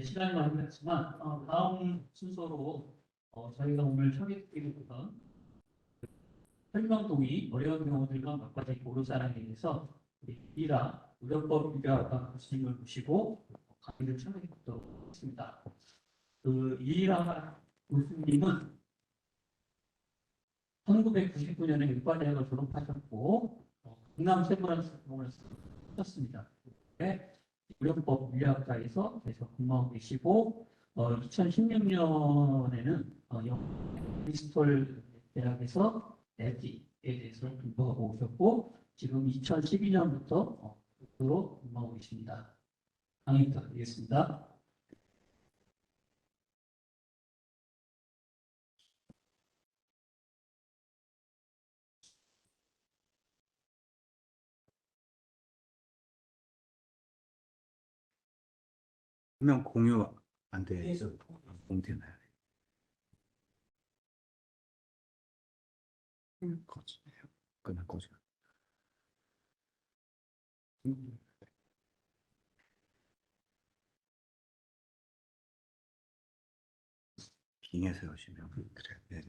시간이 많이 갔지만 다음 순서로 저희가 오늘 처리해드리고던 설명동의 어려운 경우들과 막바지 보루자랑에 대해서 우리 이라 의료법위가 교수님을 모시고 강의를 참여해보도록 하겠습니다. 그 이라 교수님은 1999년에 의과대학을 졸업하셨고 강남 세브란스병원을 하셨습니다. 의료법 물리학과에서 계속 근무하고 계시고 2016년에는 브리스톨 대학에서 에티에 대해서 공부하고 오셨고 지금 2012년부터 교수로 근무하고 계십니다. 강의 부탁드리겠습니다. 화면 공유 안 돼. 공되나요? 꺼지네요. 그냥 꺼져. 빙에서 오시면 그래. 네.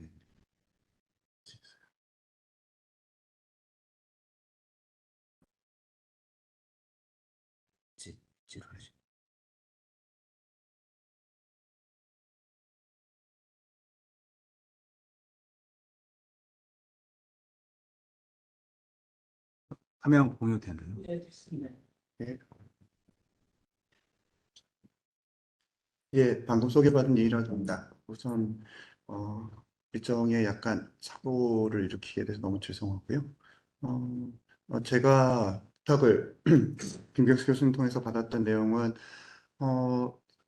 지루하시. 화면 공유 되나요? 네, 됐습니다. 네. 예, 방금 소개받은 이라고 합니다. 우선 일정에 약간 사고를 일으키게 돼서 너무 죄송하고요. 제가 부탁을 김경수 교수님 통해서 받았던 내용은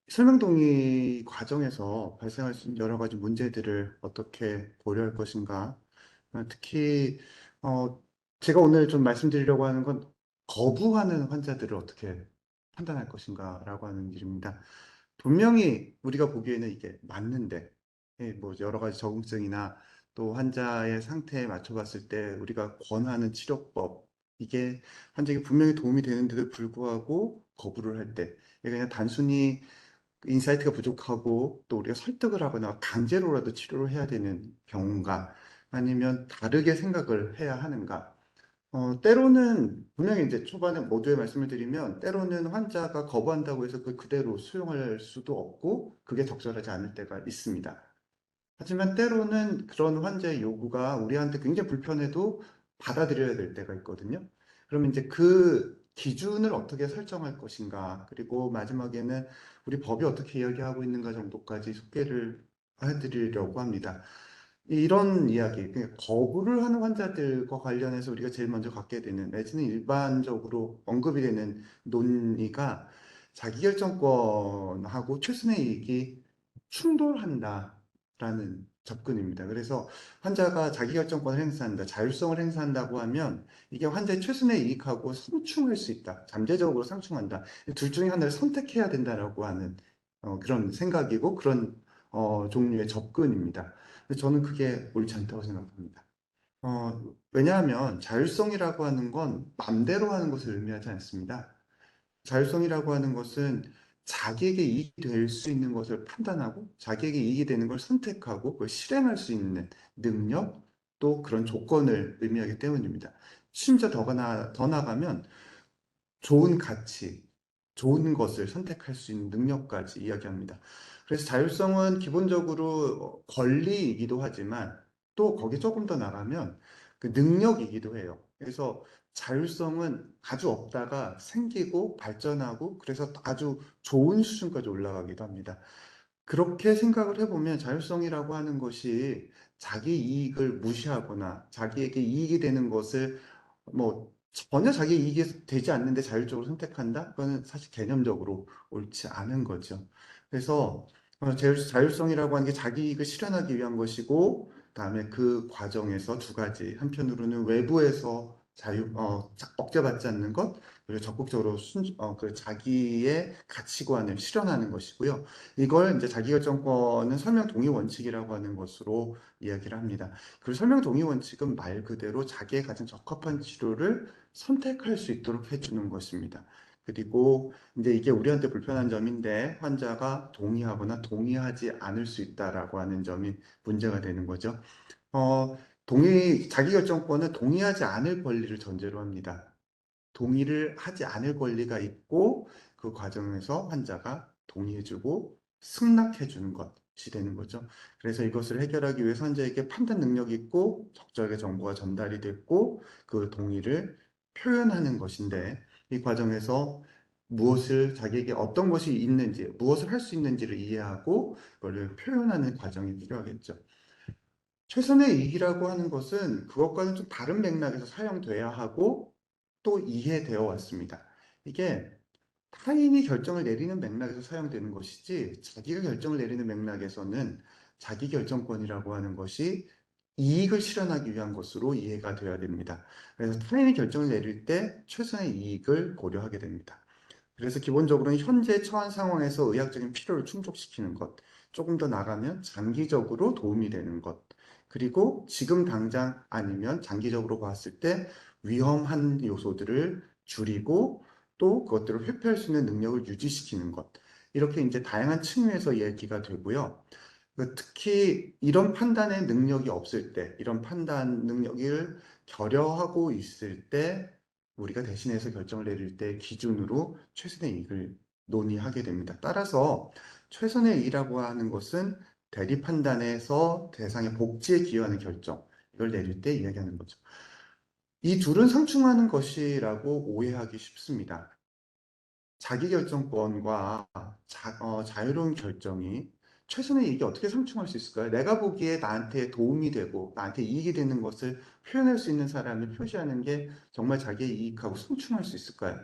설명동의 과정에서 발생할 수 있는 여러 가지 문제들을 어떻게 고려할 것인가. 특히 제가 오늘 좀 말씀드리려고 하는 건 거부하는 환자들을 어떻게 판단할 것인가라고 하는 일입니다. 분명히 우리가 보기에는 이게 맞는데, 뭐 여러 가지 적응증이나 또 환자의 상태에 맞춰봤을 때 우리가 권하는 치료법, 이게 환자에게 분명히 도움이 되는데도 불구하고 거부를 할 때, 이게 그냥 단순히 인사이트가 부족하고 또 우리가 설득을 하거나 강제로라도 치료를 해야 되는 경우인가, 아니면 다르게 생각을 해야 하는가. 때로는 분명히 이제 초반에 모두의 말씀을 드리면 때로는 환자가 거부한다고 해서 그 그대로 수용할 수도 없고 그게 적절하지 않을 때가 있습니다. 하지만 때로는 그런 환자의 요구가 우리한테 굉장히 불편해도 받아들여야 될 때가 있거든요. 그러면 이제 그 기준을 어떻게 설정할 것인가, 그리고 마지막에는 우리 법이 어떻게 이야기하고 있는가 정도까지 소개를 해드리려고 합니다. 이런 이야기, 그러니까 거부를 하는 환자들과 관련해서 우리가 제일 먼저 갖게 되는, 내지는 일반적으로 언급이 되는 논의가 자기결정권하고 최선의 이익이 충돌한다라는 접근입니다. 그래서 환자가 자기결정권을 행사한다, 자율성을 행사한다고 하면 이게 환자의 최선의 이익하고 상충할 수 있다, 잠재적으로 상충한다. 둘 중에 하나를 선택해야 된다라고 하는 그런 생각이고 그런 종류의 접근입니다. 저는 그게 옳지 않다고 생각합니다. 왜냐하면 자율성이라고 하는 건 맘대로 하는 것을 의미하지 않습니다. 자율성이라고 하는 것은 자기에게 이익이 될 수 있는 것을 판단하고 자기에게 이익이 되는 걸 선택하고 그걸 실행할 수 있는 능력, 또 그런 조건을 의미하기 때문입니다. 심지어 더 나가면 좋은 가치, 좋은 것을 선택할 수 있는 능력까지 이야기합니다. 그래서 자율성은 기본적으로 권리이기도 하지만 또 거기 조금 더 나가면 그 능력이기도 해요. 그래서 자율성은 아주 없다가 생기고 발전하고 그래서 아주 좋은 수준까지 올라가기도 합니다. 그렇게 생각을 해보면 자율성이라고 하는 것이 자기 이익을 무시하거나 자기에게 이익이 되는 것을 뭐 전혀 자기 이익이 되지 않는데 자율적으로 선택한다? 그거는 사실 개념적으로 옳지 않은 거죠. 그래서 자율성이라고 하는 게 자기 이익을 실현하기 위한 것이고, 그다음에 그 과정에서 두 가지, 한편으로는 외부에서 억제받지 않는 것, 그리고 적극적으로 그 자기의 가치관을 실현하는 것이고요. 이걸 이제 자기결정권은 설명 동의 원칙이라고 하는 것으로 이야기를 합니다. 그 설명 동의 원칙은 말 그대로 자기의 가장 적합한 치료를 선택할 수 있도록 해주는 것입니다. 그리고 이제 이게 우리한테 불편한 점인데 환자가 동의하거나 동의하지 않을 수 있다라고 하는 점이 문제가 되는 거죠. 자기결정권은 동의하지 않을 권리를 전제로 합니다. 동의를 하지 않을 권리가 있고 그 과정에서 환자가 동의해주고 승낙해주는 것이 되는 거죠. 그래서 이것을 해결하기 위해서 환자에게 판단 능력이 있고 적절하게 정보가 전달이 됐고 그 동의를 표현하는 것인데 이 과정에서 자기에게 어떤 것이 있는지, 무엇을 할 수 있는지를 이해하고 그걸 표현하는 과정이 필요하겠죠. 최선의 이익이라고 하는 것은 그것과는 좀 다른 맥락에서 사용돼야 하고 또 이해되어 왔습니다. 이게 타인이 결정을 내리는 맥락에서 사용되는 것이지 자기가 결정을 내리는 맥락에서는 자기 결정권이라고 하는 것이 이익을 실현하기 위한 것으로 이해가 되어야 됩니다. 그래서 타인이 결정을 내릴 때 최선의 이익을 고려하게 됩니다. 그래서 기본적으로는 현재 처한 상황에서 의학적인 필요를 충족시키는 것, 조금 더 나가면 장기적으로 도움이 되는 것, 그리고 지금 당장 아니면 장기적으로 봤을 때 위험한 요소들을 줄이고 또 그것들을 회피할 수 있는 능력을 유지시키는 것. 이렇게 이제 다양한 측면에서 얘기가 되고요. 특히 이런 판단의 능력이 없을 때, 이런 판단 능력을 결여하고 있을 때 우리가 대신해서 결정을 내릴 때 기준으로 최선의 이익을 논의하게 됩니다. 따라서 최선의 이익이라고 하는 것은 대리 판단에서 대상의 복지에 기여하는 결정, 이걸 내릴 때 이야기하는 거죠. 이 둘은 상충하는 것이라고 오해하기 쉽습니다. 자기결정권과 자유로운 결정이 최선의 이익이 어떻게 상충할 수 있을까요? 내가 보기에 나한테 도움이 되고 나한테 이익이 되는 것을 표현할 수 있는 사람을 표시하는 게 정말 자기의 이익하고 상충할 수 있을까요?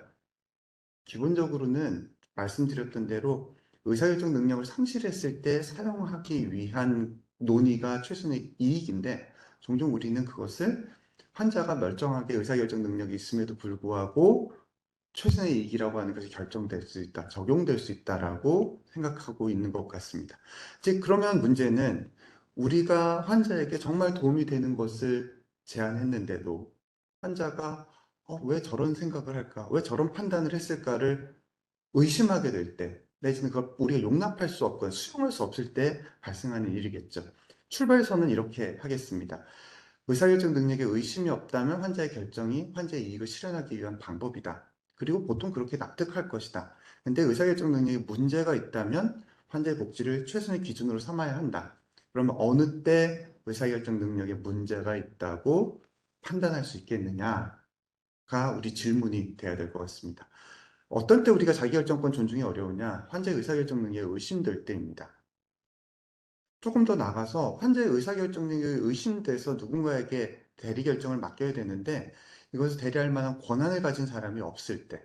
기본적으로는 말씀드렸던 대로 의사결정 능력을 상실했을 때 사용하기 위한 논의가 최선의 이익인데 종종 우리는 그것을 환자가 멀쩡하게 의사결정 능력이 있음에도 불구하고 최선의 이익이라고 하는 것이 결정될 수 있다, 적용될 수 있다라고 생각하고 있는 것 같습니다. 즉, 그러면 문제는 우리가 환자에게 정말 도움이 되는 것을 제안했는데도 환자가 왜 저런 생각을 할까? 왜 저런 판단을 했을까를 의심하게 될 때, 내지는 그걸 우리가 용납할 수 없거나 수용할 수 없을 때 발생하는 일이겠죠. 출발선은 이렇게 하겠습니다. 의사결정 능력에 의심이 없다면 환자의 결정이 환자의 이익을 실현하기 위한 방법이다. 그리고 보통 그렇게 납득할 것이다. 근데 의사결정 능력에 문제가 있다면 환자의 복지를 최선의 기준으로 삼아야 한다. 그러면 어느 때 의사결정 능력에 문제가 있다고 판단할 수 있겠느냐가 우리 질문이 돼야 될 것 같습니다. 어떨 때 우리가 자기결정권 존중이 어려우냐? 환자의 의사결정 능력에 의심될 때입니다. 조금 더 나가서 환자의 의사결정 능력이 의심돼서 누군가에게 대리결정을 맡겨야 되는데 이것을 대리할 만한 권한을 가진 사람이 없을 때,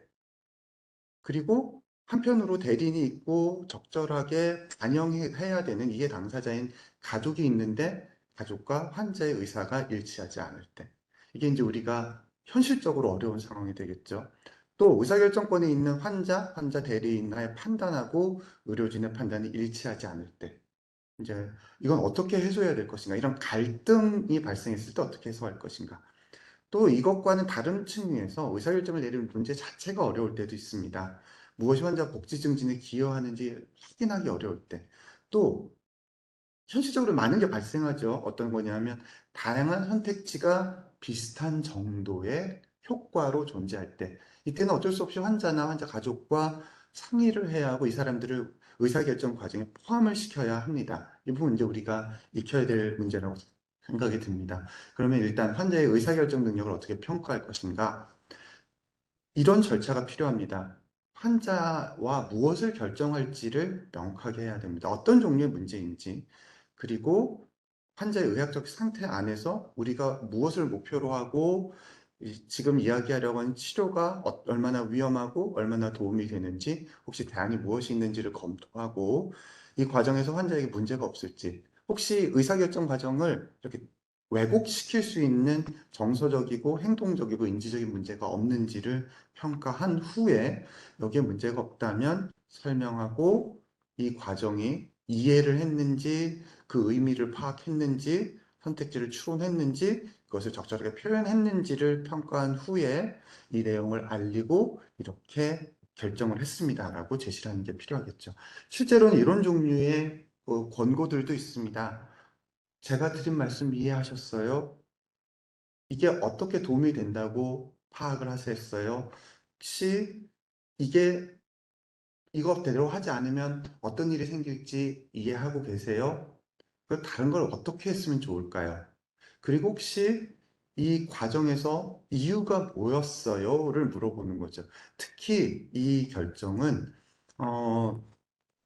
그리고 한편으로 대리인이 있고 적절하게 반영해야 되는 이해 당사자인 가족이 있는데 가족과 환자의 의사가 일치하지 않을 때, 이게 이제 우리가 현실적으로 어려운 상황이 되겠죠. 또 의사결정권이 있는 환자 대리인의 판단하고 의료진의 판단이 일치하지 않을 때, 이제 이건 어떻게 해소해야 될 것인가? 이런 갈등이 발생했을 때 어떻게 해소할 것인가? 또 이것과는 다른 측면에서 의사결정을 내리는 문제 자체가 어려울 때도 있습니다. 무엇이 환자 복지 증진에 기여하는지 확인하기 어려울 때. 또 현실적으로 많은 게 발생하죠. 어떤 거냐면 다양한 선택지가 비슷한 정도의 효과로 존재할 때, 이때는 어쩔 수 없이 환자나 환자 가족과 상의를 해야 하고 이 사람들을 의사결정 과정에 포함을 시켜야 합니다. 이 부분 이제 우리가 익혀야 될 문제라고 생각이 듭니다. 그러면 일단 환자의 의사결정 능력을 어떻게 평가할 것인가? 이런 절차가 필요합니다. 환자와 무엇을 결정할지를 명확하게 해야 됩니다. 어떤 종류의 문제인지, 그리고 환자의 의학적 상태 안에서 우리가 무엇을 목표로 하고 지금 이야기하려고 하는 치료가 얼마나 위험하고 얼마나 도움이 되는지, 혹시 대안이 무엇이 있는지를 검토하고 이 과정에서 환자에게 문제가 없을지, 혹시 의사결정 과정을 이렇게 왜곡시킬 수 있는 정서적이고 행동적이고 인지적인 문제가 없는지를 평가한 후에 여기에 문제가 없다면 설명하고 이 과정이 이해를 했는지 그 의미를 파악했는지 선택지를 추론했는지 그것을 적절하게 표현했는지를 평가한 후에 이 내용을 알리고 이렇게 결정을 했습니다라고 제시를 하는 게 필요하겠죠. 실제로는 이런 종류의 권고들도 있습니다. 제가 드린 말씀 이해하셨어요? 이게 어떻게 도움이 된다고 파악을 하셨어요? 혹시 이게 이것대로 하지 않으면 어떤 일이 생길지 이해하고 계세요? 그 다른 걸 어떻게 했으면 좋을까요? 그리고 혹시 이 과정에서 이유가 뭐였어요?를 물어보는 거죠. 특히 이 결정은 어,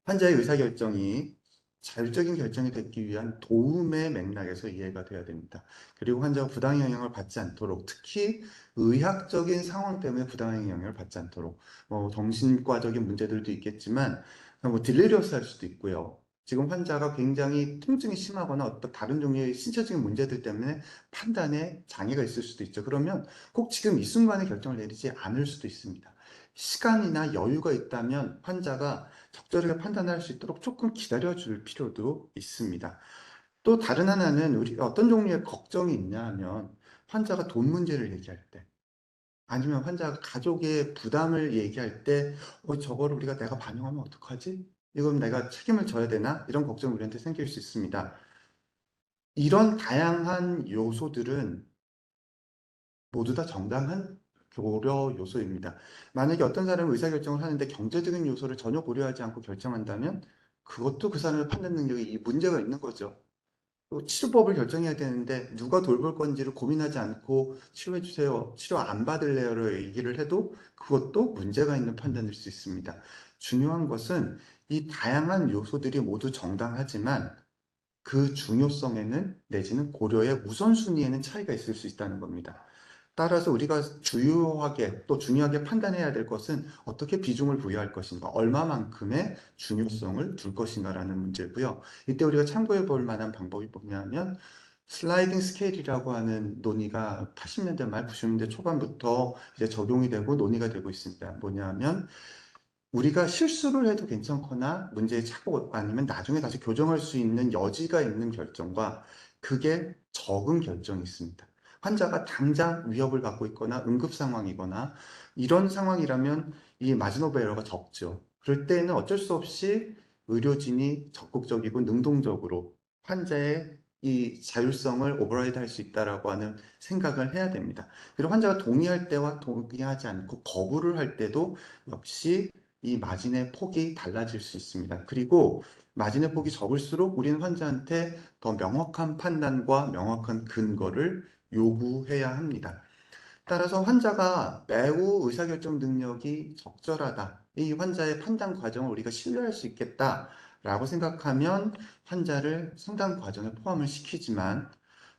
환자의 의사결정이 자율적인 결정이 되기 위한 도움의 맥락에서 이해가 돼야 됩니다. 그리고 환자가 부당한 영향을 받지 않도록, 특히 의학적인 상황 때문에 부당한 영향을 받지 않도록, 정신과적인 문제들도 있겠지만, 딜레리어스 할 수도 있고요. 지금 환자가 굉장히 통증이 심하거나 어떤 다른 종류의 신체적인 문제들 때문에 판단에 장애가 있을 수도 있죠. 그러면 꼭 지금 이 순간에 결정을 내리지 않을 수도 있습니다. 시간이나 여유가 있다면 환자가 적절하게 판단할 수 있도록 조금 기다려줄 필요도 있습니다. 또 다른 하나는 우리 어떤 종류의 걱정이 있냐 하면 환자가 돈 문제를 얘기할 때 아니면 환자가 가족의 부담을 얘기할 때 저거를 우리가 내가 반영하면 어떡하지? 이건 내가 책임을 져야 되나? 이런 걱정이 우리한테 생길 수 있습니다. 이런 다양한 요소들은 모두 다 정당한 고려 요소입니다. 만약에 어떤 사람은 의사결정을 하는데 경제적인 요소를 전혀 고려하지 않고 결정한다면 그것도 그 사람의 판단 능력에 이 문제가 있는 거죠. 또 치료법을 결정해야 되는데 누가 돌볼 건지를 고민하지 않고 치료해 주세요, 치료 안 받을래요를 얘기를 해도 그것도 문제가 있는 판단일 수 있습니다. 중요한 것은 이 다양한 요소들이 모두 정당하지만 그 중요성에는 내지는 고려의 우선순위에는 차이가 있을 수 있다는 겁니다. 따라서 우리가 주요하게 또 중요하게 판단해야 될 것은 어떻게 비중을 부여할 것인가, 얼마만큼의 중요성을 둘 것인가라는 문제고요. 이때 우리가 참고해 볼 만한 방법이 뭐냐면 슬라이딩 스케일이라고 하는 논의가 80년대 말 90년대 초반부터 이제 적용이 되고 논의가 되고 있습니다. 뭐냐면 우리가 실수를 해도 괜찮거나 문제에 착오 아니면 나중에 다시 교정할 수 있는 여지가 있는 결정과 그게 적은 결정이 있습니다. 환자가 당장 위협을 받고 있거나 응급 상황이거나 이런 상황이라면 이 마진 오브 에러가 적죠. 그럴 때는 어쩔 수 없이 의료진이 적극적이고 능동적으로 환자의 이 자율성을 오버라이드 할 수 있다라고 하는 생각을 해야 됩니다. 그리고 환자가 동의할 때와 동의하지 않고 거부를 할 때도 역시 이 마진의 폭이 달라질 수 있습니다. 그리고 마진의 폭이 적을수록 우리는 환자한테 더 명확한 판단과 명확한 근거를 요구해야 합니다. 따라서 환자가 매우 의사결정 능력이 적절하다. 이 환자의 판단 과정을 우리가 신뢰할 수 있겠다라고 생각하면 환자를 상담 과정에 포함을 시키지만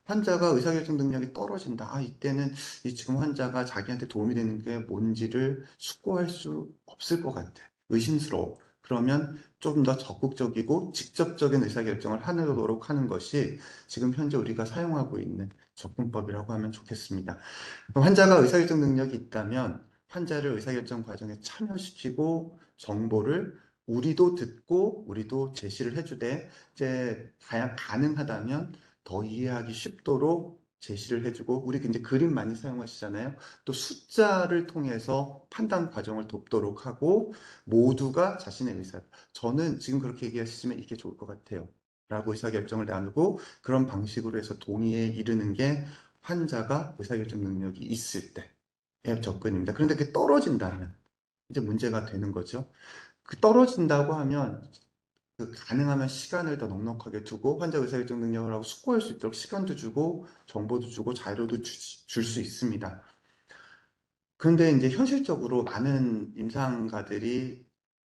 환자가 의사결정 능력이 떨어진다. 이때는 이 지금 환자가 자기한테 도움이 되는 게 뭔지를 숙고할 수 없을 것 같아. 의심스러워. 그러면 좀 더 적극적이고 직접적인 의사결정을 하도록 하는 것이 지금 현재 우리가 사용하고 있는 접근법이라고 하면 좋겠습니다. 환자가 의사결정 능력이 있다면 환자를 의사결정 과정에 참여시키고 정보를 우리도 듣고 우리도 제시를 해주되 이제 가능하다면 더 이해하기 쉽도록 제시를 해주고 우리 이제 그림 많이 사용하시잖아요. 또 숫자를 통해서 판단 과정을 돕도록 하고 모두가 자신의 의사 저는 지금 그렇게 얘기하시면 이게 좋을 것 같아요. 라고 의사결정을 나누고 그런 방식으로 해서 동의에 이르는 게 환자가 의사결정 능력이 있을 때의 접근입니다. 그런데 그게 떨어진다면 이제 문제가 되는 거죠. 그 떨어진다고 하면 그 가능하면 시간을 더 넉넉하게 두고 환자 의사결정 능력을 하고 숙고할 수 있도록 시간도 주고 정보도 주고 자료도 줄 수 있습니다. 그런데 이제 현실적으로 많은 임상가들이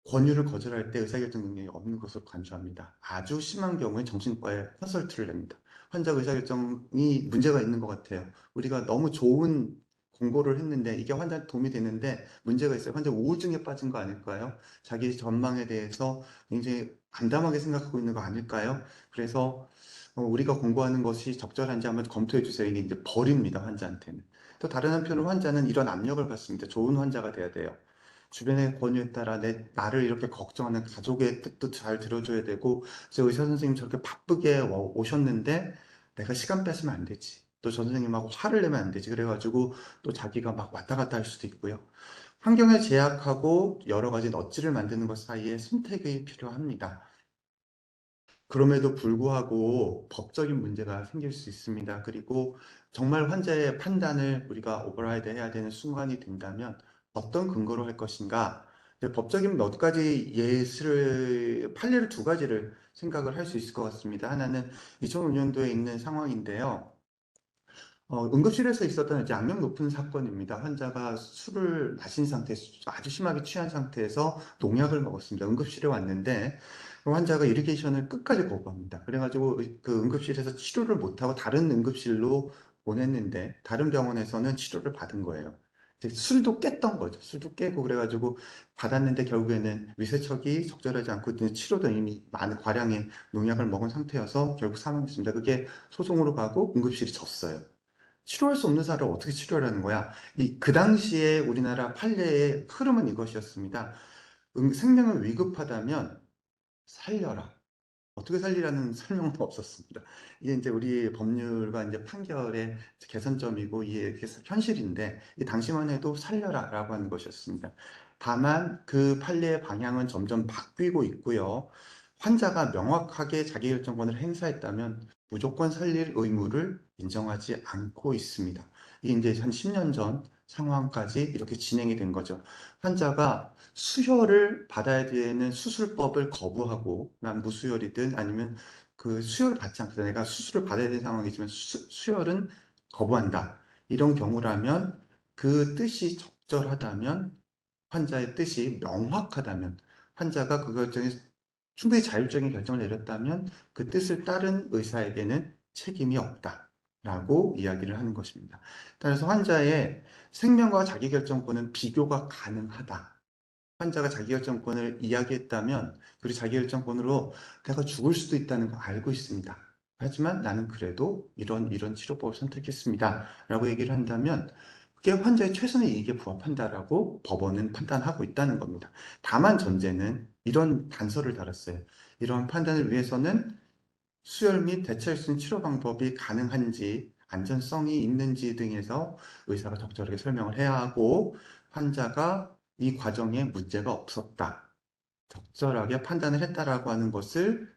권유를 거절할 때 의사결정 능력이 없는 것으로 간주합니다. 아주 심한 경우에 정신과에 컨설트를 냅니다. 환자 의사결정이 문제가 있는 것 같아요. 우리가 너무 좋은 공고를 했는데 이게 환자한테 도움이 되는데 문제가 있어요. 환자 우울증에 빠진 거 아닐까요? 자기 전망에 대해서 굉장히 암담하게 생각하고 있는 거 아닐까요? 그래서 우리가 공고하는 것이 적절한지 한번 검토해 주세요. 이게 이제 버립니다, 환자한테는. 또 다른 한편으로 환자는 이런 압력을 받습니다. 좋은 환자가 돼야 돼요. 주변의 권유에 따라 나를 이렇게 걱정하는 가족의 뜻도 잘 들어줘야 되고, 저 의사 선생님 저렇게 바쁘게 오셨는데 내가 시간 뺏으면 안 되지. 또 저 선생님하고 화를 내면 안 되지. 그래가지고 또 자기가 막 왔다 갔다 할 수도 있고요. 환경을 제약하고 여러 가지 넛지를 만드는 것 사이에 선택이 필요합니다. 그럼에도 불구하고 법적인 문제가 생길 수 있습니다. 그리고 정말 환자의 판단을 우리가 오버라이드 해야 되는 순간이 된다면 어떤 근거로 할 것인가? 법적인 몇 가지 판례를 두 가지를 생각을 할 수 있을 것 같습니다. 하나는 2005년도에 있는 상황인데요. 응급실에서 있었던 이제 악명 높은 사건입니다. 환자가 술을 마신 상태에서 아주 심하게 취한 상태에서 농약을 먹었습니다. 응급실에 왔는데 그 환자가 이리게이션을 끝까지 거부합니다. 그래가지고 그 응급실에서 치료를 못하고 다른 응급실로 보냈는데 다른 병원에서는 치료를 받은 거예요. 이제 술도 깼던 거죠. 술도 깨고 그래가지고 받았는데 결국에는 위세척이 적절하지 않고 이제 치료도 이미 많은 과량의 농약을 먹은 상태여서 결국 사망했습니다. 그게 소송으로 가고 응급실이 졌어요. 치료할 수 없는 사람을 어떻게 치료하라는 거야? 그 당시에 우리나라 판례의 흐름은 이것이었습니다. 생명은 위급하다면 살려라. 어떻게 살리라는 설명은 없었습니다. 이게 이제 우리 법률과 이제 판결의 개선점이고 이게 현실인데 이 당시만 해도 살려라라고 하는 것이었습니다. 다만 그 판례의 방향은 점점 바뀌고 있고요. 환자가 명확하게 자기결정권을 행사했다면 무조건 살릴 의무를 인정하지 않고 있습니다. 이게 이제 한 10년 전 상황까지 이렇게 진행이 된 거죠. 환자가 수혈을 받아야 되는 수술법을 거부하고, 난 무수혈이든 아니면 그 수혈을 받지 않거든. 내가 수술을 받아야 되는 상황이지만 수혈은 거부한다. 이런 경우라면 그 뜻이 적절하다면, 환자의 뜻이 명확하다면, 환자가 그 결정에 충분히 자율적인 결정을 내렸다면 그 뜻을 따른 의사에게는 책임이 없다라고 이야기를 하는 것입니다. 따라서 환자의 생명과 자기결정권은 비교가 가능하다. 환자가 자기결정권을 이야기했다면, 그리고 자기결정권으로 내가 죽을 수도 있다는 걸 알고 있습니다. 하지만 나는 그래도 이런 치료법을 선택했습니다. 라고 얘기를 한다면, 그게 환자의 최선의 이익에 부합한다라고 법원은 판단하고 있다는 겁니다. 다만 전제는 이런 단서를 달았어요. 이런 판단을 위해서는 수혈 및 대체할 수 있는 치료 방법이 가능한지, 안전성이 있는지 등에서 의사가 적절하게 설명을 해야 하고, 환자가 이 과정에 문제가 없었다, 적절하게 판단을 했다라고 하는 것을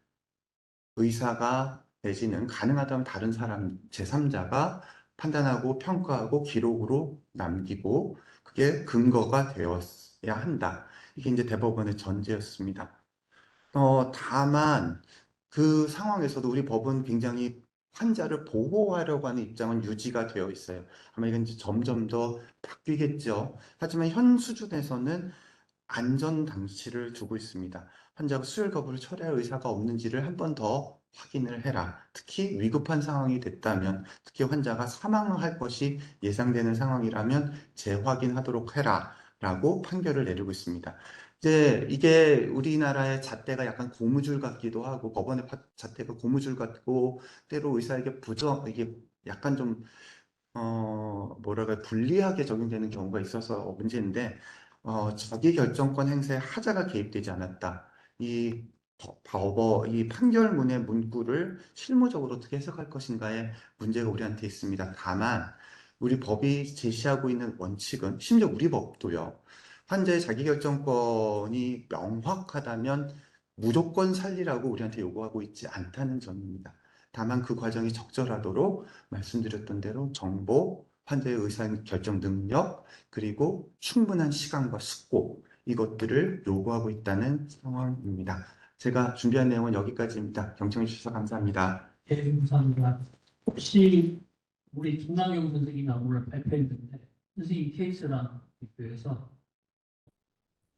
의사가 내지는 가능하다면 다른 사람, 제3자가 판단하고 평가하고 기록으로 남기고 그게 근거가 되어야 한다. 이게 이제 대법원의 전제였습니다. 다만 그 상황에서도 우리 법은 굉장히 환자를 보호하려고 하는 입장은 유지가 되어 있어요. 아마 이건 이제 점점 더 바뀌겠죠. 하지만 현 수준에서는 안전 장치를 두고 있습니다. 환자가 수혈 거부를 철회할 의사가 없는지를 한 번 더 확인을 해라. 특히 위급한 상황이 됐다면, 특히 환자가 사망할 것이 예상되는 상황이라면 재확인하도록 해라. 라고 판결을 내리고 있습니다. 이제 이게 우리나라의 잣대가 약간 고무줄 같기도 하고, 법원의 잣대가 고무줄 같고, 때로 의사에게 이게 약간 좀 뭐랄까, 불리하게 적용되는 경우가 있어서 문제인데, 자기 결정권 행사에 하자가 개입되지 않았다. 이 이 판결문의 문구를 실무적으로 어떻게 해석할 것인가에 문제가 우리한테 있습니다. 다만, 우리 법이 제시하고 있는 원칙은, 심지어 우리 법도요, 환자의 자기결정권이 명확하다면 무조건 살리라고 우리한테 요구하고 있지 않다는 점입니다. 다만 그 과정이 적절하도록 말씀드렸던 대로 정보, 환자의 의사결정 능력, 그리고 충분한 시간과 숙고, 이것들을 요구하고 있다는 상황입니다. 제가 준비한 내용은 여기까지입니다. 경청해 주셔서 감사합니다. 예, 감사합니다. 혹시 우리 김남용 선생님이 오늘 발표했는데 선생님 케이스랑 비교해서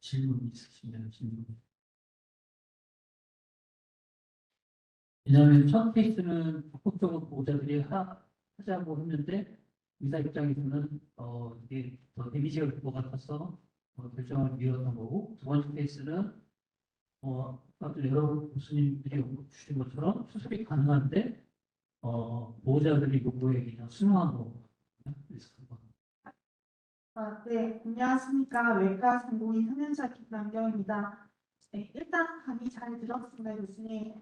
질문 있으시면 질문. 왜냐하면 첫 케이스는 적극적으로 보호자들이 하자고 했는데 의사 입장에서는 이게 더 데미지가 될 것 같아서 결정을 미뤘던 거고, 두 번째 케이스는 아까 여러 교수님들이 언급 주신 것처럼 수술이 가능한데 보호자들이 요구에 그냥 순응한 거거든요. 그래서 그거. 네, 안녕하십니까. 외과 전공의 3년차 김남경입니다. 네, 일단 강의 잘 들었습니다, 교수님.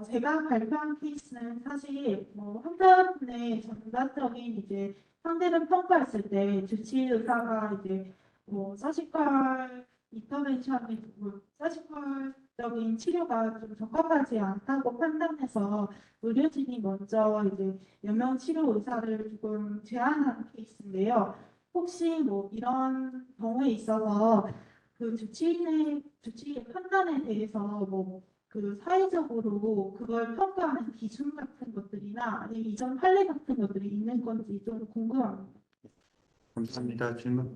제가 발표한 케이스는 사실 환자분의 전반적인 이제 상대를 평가했을 때 주치의 의사가 이제 뭐 서지컬 인터벤션이 서지컬적인 치료가 좀 적합하지 않다고 판단해서 의료진이 먼저 이제 연명 치료 의사를 조금 제한한 케이스인데요. 혹시 뭐 이런 경우에 있어서 그 주치의의 판단에 대해서 뭐 그 사회적으로 그걸 평가하는 기준 같은 것들이나 아니면 이전 판례 같은 것들이 있는 건지 좀 궁금합니다. 감사합니다. 질문.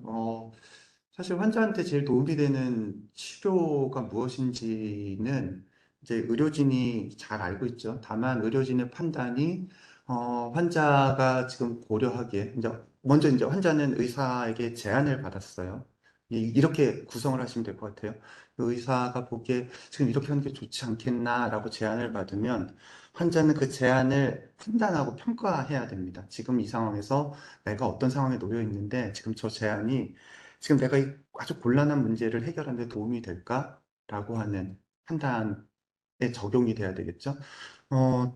사실 환자한테 제일 도움이 되는 치료가 무엇인지는 이제 의료진이 잘 알고 있죠. 다만 의료진의 판단이 환자가 지금 고려하기에 이제 먼저 이제 환자는 의사에게 제안을 받았어요. 이렇게 구성을 하시면 될 것 같아요. 그 의사가 보기에 지금 이렇게 하는 게 좋지 않겠나라고 제안을 받으면 환자는 그 제안을 판단하고 평가해야 됩니다. 지금 이 상황에서 내가 어떤 상황에 놓여 있는데 지금 저 제안이 지금 내가 이 아주 곤란한 문제를 해결하는 데 도움이 될까라고 하는 판단에 적용이 돼야 되겠죠.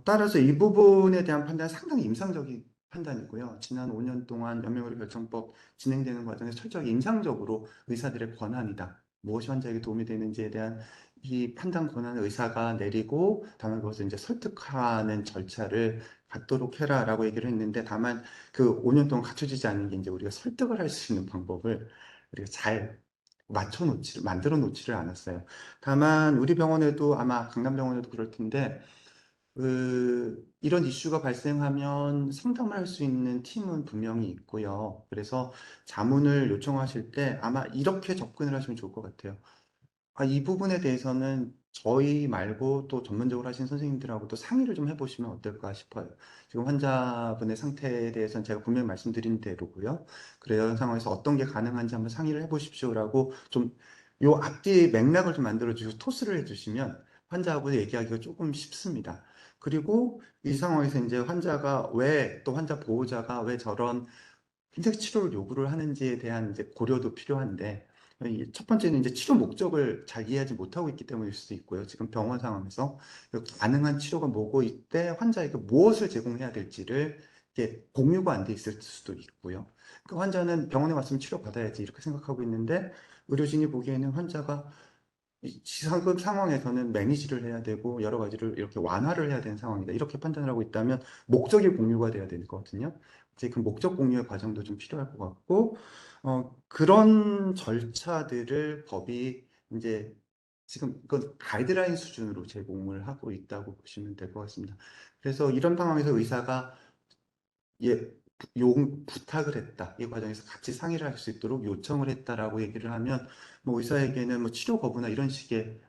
따라서 이 부분에 대한 판단은 상당히 임상적인 판단이고요. 지난 5년 동안 연명의료 결정법 진행되는 과정에서 철저하게 임상적으로 의사들의 권한이다. 무엇이 환자에게 도움이 되는지에 대한 이 판단 권한을 의사가 내리고 다만 그것을 이제 설득하는 절차를 갖도록 해라라고 얘기를 했는데 다만 그 5년 동안 갖춰지지 않은 게 이제 우리가 설득을 할 수 있는 방법을 우리가 잘 만들어 놓지를 않았어요. 다만 우리 병원에도 아마 강남병원에도 그럴 텐데 이런 이슈가 발생하면 상담을 할 수 있는 팀은 분명히 있고요. 그래서 자문을 요청하실 때 아마 이렇게 접근을 하시면 좋을 것 같아요. 이 부분에 대해서는 저희 말고 또 전문적으로 하신 선생님들하고도 상의를 좀 해보시면 어떨까 싶어요. 지금 환자분의 상태에 대해서는 제가 분명히 말씀드린 대로고요. 그런 상황에서 어떤 게 가능한지 한번 상의를 해보십시오라고 좀 요 앞뒤 맥락을 좀 만들어주시고 토스를 해주시면 환자하고 얘기하기가 조금 쉽습니다. 그리고 이 상황에서 이제 환자가 왜 또 환자 보호자가 왜 저런 흰색 치료를 요구를 하는지에 대한 이제 고려도 필요한데 첫 번째는 이제 치료 목적을 잘 이해하지 못하고 있기 때문일 수도 있고요. 지금 병원 상황에서 가능한 치료가 뭐고 이때 환자에게 무엇을 제공해야 될지를 이게 공유가 안 돼 있을 수도 있고요. 그 환자는 병원에 왔으면 치료 받아야지 이렇게 생각하고 있는데 의료진이 보기에는 환자가 이 지금 상황에서는 매니지를 해야 되고 여러 가지를 이렇게 완화를 해야 되는 상황이다. 이렇게 판단을 하고 있다면 목적이 공유가 돼야 될 거거든요. 이제 그 목적 공유의 과정도 좀 필요할 것 같고, 그런 절차들을 법이 이제 지금 이건 가이드라인 수준으로 제공을 하고 있다고 보시면 될 것 같습니다. 그래서 이런 상황에서 의사가 예, 부탁을 했다. 이 과정에서 같이 상의를 할 수 있도록 요청을 했다라고 얘기를 하면, 뭐 의사에게는 뭐 치료 거부나 이런 식의,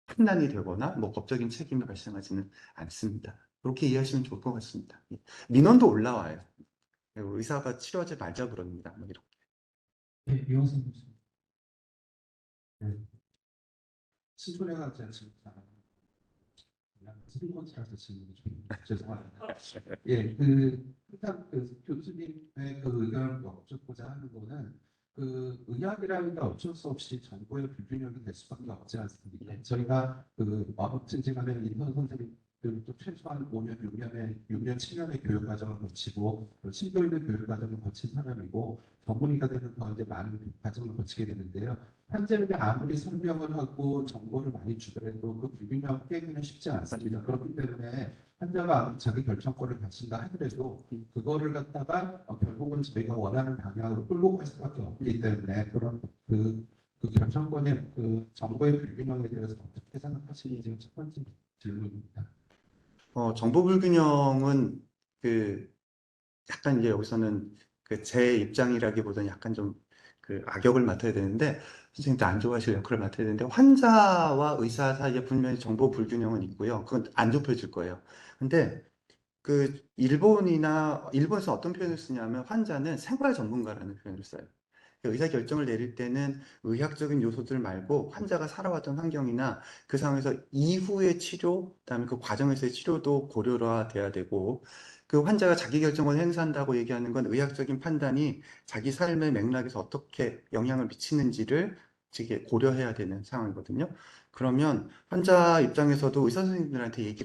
판단이 되거나, 뭐 법적인 책임이 발생하지는 않습니다. 그렇게 이해하시면 좋을 것 같습니다. 예. 민원도 올라와요. 의사가 치료하지 말자 그럽니다. 뭐 이렇게. 네, 유영선 교수님. 신촌에 가지 않습니까? 그냥 스리먼트라서 질문이 좀 죄송합니다. 예, 일단 교수님의 그 의견을 여쭙고자 하는 거는 의학이라는 게 어쩔 수 없이 정보의 불균형이 될 수밖에 없지 않습니까? 저희가 아무튼지간에 인턴 선생님들도 최소한 5년, 6년, 7년의 교육 과정을 거치고 심도 있는 교육 과정을 거친 사람이고 전문의가 되는 가운데 많은 과정을 거치게 되는데요. 현재는 아무리 설명을 하고 정보를 많이 주더라도 그 불균형 깨기는 쉽지 않습니다. 그렇기 때문에 환자가 자기 결정권을 가진다 하더라도 그거를 갖다가 결국은 저희가 원하는 방향으로 끌고 갈 수밖에 없기 때문에 그런 그 결정권의 그 정보의 불균형에 대해서 어떻게 생각하시는지 첫 번째 질문입니다. 정보 불균형은 약간 이제 여기서는 제 입장이라기보다는 약간 좀 악역을 맡아야 되는데 선생님도 안 좋아하실 역할을 맡아야 되는데 환자와 의사 사이에 분명히 정보 불균형은 있고요. 그건 안 좁혀질 거예요. 근데 일본에서 어떤 표현을 쓰냐면 환자는 생활 전문가라는 표현을 써요. 의사 결정을 내릴 때는 의학적인 요소들 말고 환자가 살아왔던 환경이나 그 상황에서 이후의 치료, 그다음에 그 과정에서의 치료도 고려가 돼야 되고 그 환자가 자기 결정을 행사한다고 얘기하는 건 의학적인 판단이 자기 삶의 맥락에서 어떻게 영향을 미치는지를 되게 고려해야 되는 상황이거든요. 그러면 환자 입장에서도 의사 선생님들한테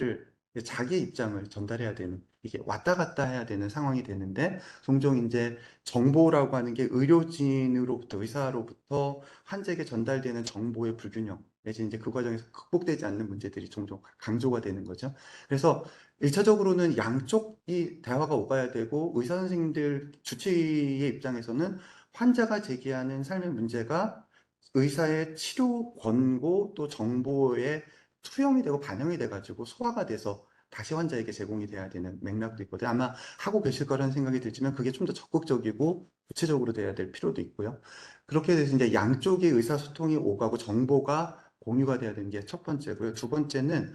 자기 입장을 전달해야 되는 이게 왔다 갔다 해야 되는 상황이 되는데 종종 이제 정보라고 하는 게 의료진으로부터 의사로부터 환자에게 전달되는 정보의 불균형 내지 이제 그 과정에서 극복되지 않는 문제들이 종종 강조가 되는 거죠. 그래서 일차적으로는 양쪽이 대화가 오가야 되고 의사 선생님들 주치의 입장에서는 환자가 제기하는 삶의 문제가 의사의 치료 권고 또 정보에 투영이 되고 반영이 돼가지고 소화가 돼서 다시 환자에게 제공이 돼야 되는 맥락도 있거든요. 아마 하고 계실 거라는 생각이 들지만 그게 좀 더 적극적이고 구체적으로 돼야 될 필요도 있고요. 그렇게 돼서 이제 양쪽의 의사소통이 오가고 정보가 공유가 돼야 되는 게 첫 번째고요. 두 번째는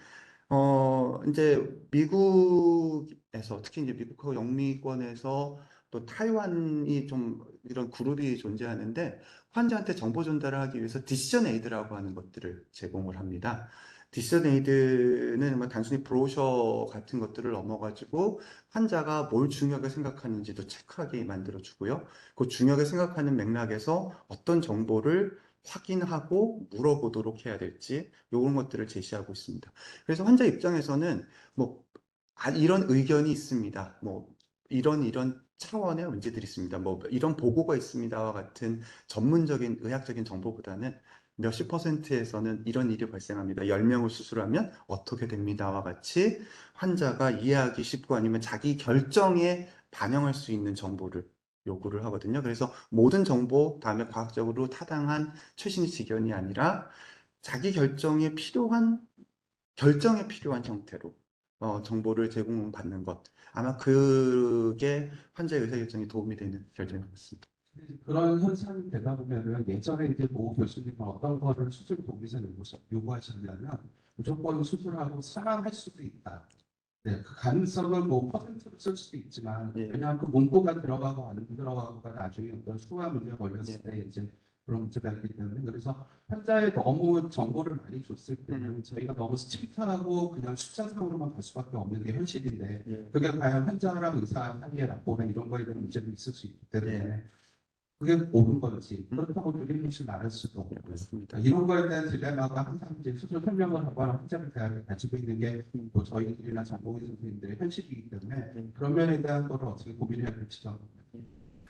이제 미국에서 특히 이제 미국하고 영미권에서 또 타이완이 좀 이런 그룹이 존재하는데 환자한테 정보 전달을 하기 위해서 디시전 에이드라고 하는 것들을 제공을 합니다. 디시전 에이드는 뭐 단순히 브로셔 같은 것들을 넘어가지고 환자가 뭘 중요하게 생각하는지도 체크하게 만들어 주고요. 그 중요하게 생각하는 맥락에서 어떤 정보를 확인하고 물어보도록 해야 될지 이런 것들을 제시하고 있습니다. 그래서 환자 입장에서는 뭐 이런 의견이 있습니다. 뭐 이런 차원의 문제들이 있습니다. 뭐 이런 보고가 있습니다와 같은 전문적인 의학적인 정보보다는 몇십 퍼센트에서는 이런 일이 발생합니다. 10명을 수술하면 어떻게 됩니다와 같이 환자가 이해하기 쉽고 아니면 자기 결정에 반영할 수 있는 정보를 요구를 하거든요. 그래서 모든 정보, 다음에 과학적으로 타당한 최신 지견이 아니라 자기 결정에 필요한 형태로 정보를 제공받는 것. 아마 그게 환자의 의사결정에 도움이 되는 결정인 것 같습니다. 그런 현상이 되다 보면은 예전에 이제 모 교수님은 어떤 거를 수술 독립에서 요구하셨냐면 무조건 수술하고 사망할 수도 있다. 네, 그 가능성은 뭐 퍼센트로 쓸 수도 있지만 예. 왜냐하면 그 문구가 들어가고 안 들어가고가 나중에 어떤 수화 문제가 걸렸을 예. 때 이제 그런 문제가 있기 때문에 그래서 환자에 너무 정보를 많이 줬을 때는 저희가 너무 스트릭트하고 그냥 숫자상으로만 볼 수밖에 없는 게 현실인데 예. 그게 과연 환자랑 의사 사이의 rapport 이런 거에 대한 문제도 있을 수 있기 때문에 예. 그게 옳은 건지 그렇다고 드림잇이 나눌 수도 없고 맞습니다. 이런 거에 대한 딜레마가 항상 이제 수술 설명을 하거나 환자를 가지고 있는 게 뭐 저희들이나 전공의 선생님들의 현실이기 때문에 그런 면에 대한 거를 어떻게 고민해야 될지도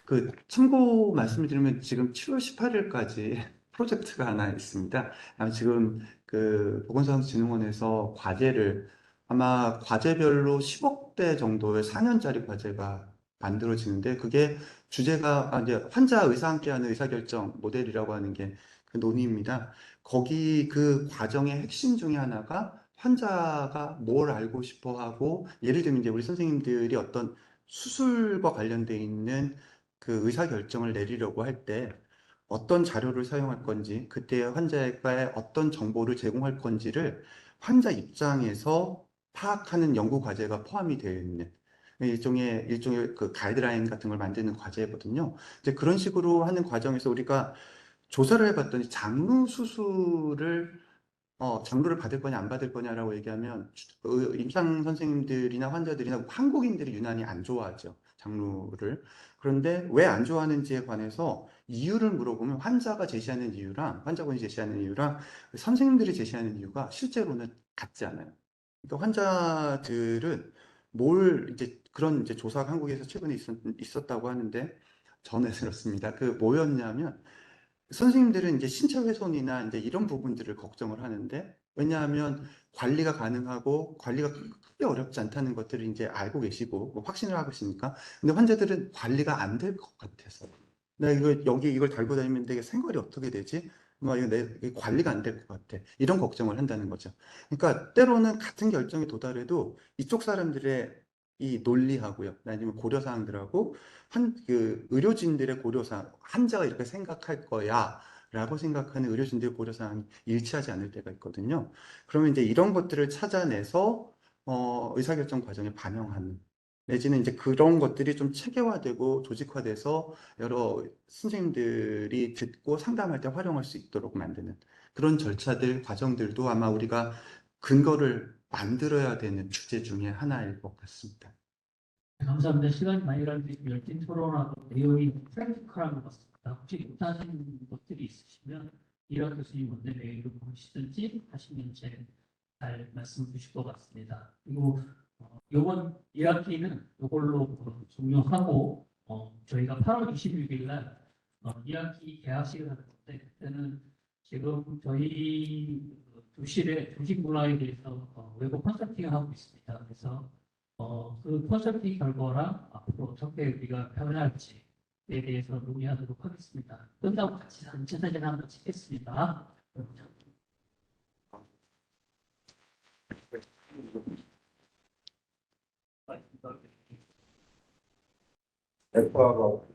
그 참고 말씀을 드리면 지금 7월 18일까지 프로젝트가 하나 있습니다. 지금 그 보건사업진흥원에서 과제를 아마 과제별로 10억대 정도의 4년짜리 과제가 만들어지는데 그게 주제가 이제 환자 의사 함께하는 의사결정 모델이라고 하는 게 그 논의입니다. 거기 그 과정의 핵심 중에 하나가 환자가 뭘 알고 싶어 하고 예를 들면 이제 우리 선생님들이 어떤 수술과 관련돼 있는 그 의사결정을 내리려고 할 때 어떤 자료를 사용할 건지, 그때 환자에게 어떤 정보를 제공할 건지를 환자 입장에서 파악하는 연구 과제가 포함이 되어 있는 일종의 그 가이드라인 같은 걸 만드는 과제거든요. 이제 그런 식으로 하는 과정에서 우리가 조사를 해봤더니 장루를 받을 거냐 안 받을 거냐라고 얘기하면 임상 선생님들이나 환자들이나 한국인들이 유난히 안 좋아하죠. 장루를. 그런데 왜 안 좋아하는지에 관해서 이유를 물어보면 환자가 제시하는 이유랑 환자분이 제시하는 이유랑 선생님들이 제시하는 이유가 실제로는 같지 않아요. 그러니까 환자들은 뭘 이제 그런 이제 조사가 한국에서 최근에 있었다고 하는데 전해 들었습니다. 그 뭐였냐면 선생님들은 이제 신체 훼손이나 이제 이런 부분들을 걱정을 하는데, 왜냐하면 관리가 가능하고 관리가 크게 어렵지 않다는 것들을 이제 알고 계시고 뭐 확신을 하고 있으니까. 근데 환자들은 관리가 안 될 것 같아서. 나 여기 이걸 달고 다니면 되게 생활이 어떻게 되지? 뭐 이게 관리가 안 될 것 같아. 이런 걱정을 한다는 거죠. 그러니까 때로는 같은 결정에 도달해도 이쪽 사람들의 이 논리하고요. 아니면 고려사항들하고 그 의료진들의 고려사항, 환자가 이렇게 생각할 거야 라고 생각하는 의료진들의 고려사항이 일치하지 않을 때가 있거든요. 그러면 이제 이런 것들을 찾아내서 의사결정 과정에 반영하는 내지는 이제 그런 것들이 좀 체계화되고 조직화돼서 여러 선생님들이 듣고 상담할 때 활용할 수 있도록 만드는 그런 절차들, 과정들도 아마 우리가 근거를 만들어야 되는 주제 중에 하나일 것 같습니다. 감사합니다. 시간이 많이 가는데 열띤 토론하고 내용이 프랙티컬한 것 같습니다. 혹시 못하시는 것들이 있으시면 이런 교수님 먼저 메일로 보시든지 하시면 잘 말씀 주실 것 같습니다. 그리고 이번 2학기는 이걸로 종료하고 저희가 8월 26일 날 2학기 개학식을 하는 건데 그때는 지금 저희 교실에 조직 문화에 대해서 외부 컨설팅을 하고 있습니다. 그래서 그 컨설팅 결과랑 앞으로 어떻게 우리가 변할지에 대해서 논의하도록 하겠습니다. 끝나고 같이 단체 사진 한번 찍겠습니다. F.하고